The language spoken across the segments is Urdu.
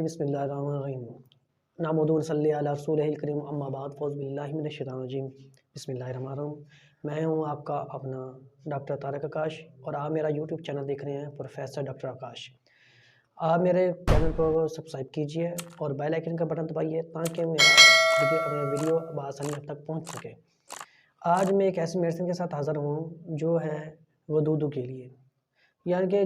بسم اللہ الرحمن الرحیم نحمدہ و نصلی علی رسولہ الکریم اما بعد فاعوذ باللہ من الشیطان الرجیم بسم اللہ الرحمن الرحیم۔ میں ہوں آپ کا اپنا ڈاکٹر طارق آکاش اور آپ میرا یوٹیوب چینل دیکھ رہے ہیں پروفیسر ڈاکٹر آکاش۔ آپ میرے چینل کو سبسکرائب کیجئے اور بیل آئیکن کا بٹن دبائیے تاکہ میرا ویڈیو بآسانی آپ تک پہنچ سکے۔ آج میں ایک ایسی میڈیسن کے ساتھ حاضر ہوں جو ہے غدودوں کے لیے، یعنی کہ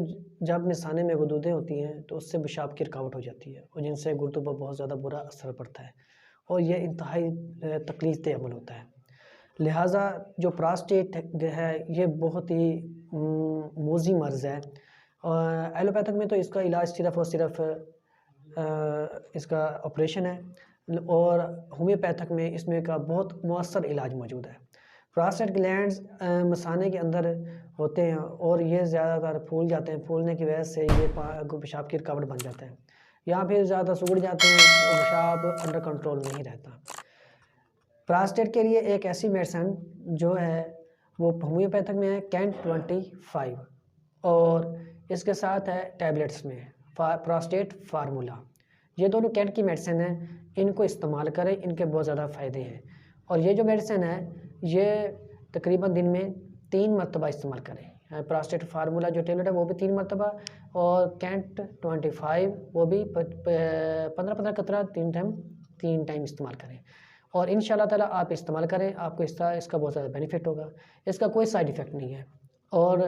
جب مثانے میں غدودیں ہوتی ہیں تو اس سے پیشاب کی رکاوٹ ہو جاتی ہے اور جن سے گردوں پر بہت زیادہ برا اثر پڑتا ہے اور یہ انتہائی تکلیف دہ عمل ہوتا ہے۔ لہٰذا جو پراسٹیٹ ہے یہ بہت ہی موذی مرض ہے، اور ایلوپیتھک میں تو اس کا علاج صرف اور صرف اس کا آپریشن ہے، اور ہومیوپیتھک میں اس میں کا بہت مؤثر علاج موجود ہے۔ پراسٹیٹ گلینڈز مثانے کے اندر ہوتے ہیں اور یہ زیادہ تر پھول جاتے ہیں، پھولنے کی وجہ سے یہ پیشاب کی رکاوٹ بن جاتا ہے، یا پھر زیادہ سگڑ جاتے ہیں اور پیشاب انڈر کنٹرول نہیں رہتا۔ پراسٹیٹ کے لیے ایک ایسی میڈیسن جو ہے وہ ہومیوپیتھک میں ہے کینٹ 25، اور اس کے ساتھ ہے ٹیبلٹس میں پراسٹیٹ فارمولا۔ یہ دونوں کینٹ کی میڈیسن ہیں، ان کو استعمال کریں، ان کے بہت زیادہ فائدے ہیں۔ اور یہ جو میڈیسن ہے یہ تقریباً دن میں 3 مرتبہ استعمال کریں۔ پراسٹیٹ فارمولا جو ٹیبلٹ ہے وہ بھی 3 مرتبہ، اور کینٹ 25 وہ بھی 15 قطرہ 3 ٹائم استعمال کریں، اور انشاءاللہ تعالیٰ آپ استعمال کریں، آپ کو اس کا بہت زیادہ بینیفٹ ہوگا۔ اس کا کوئی سائیڈ ایفیکٹ نہیں ہے، اور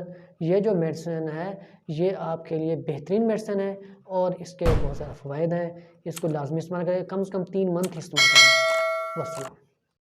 یہ جو میڈیسن ہے یہ آپ کے لیے بہترین میڈیسن ہے اور اس کے بہت زیادہ فوائد ہیں۔ اس کو لازمی استعمال کریں، کم سے کم 3 منتھ استعمال کریں۔ والسلام۔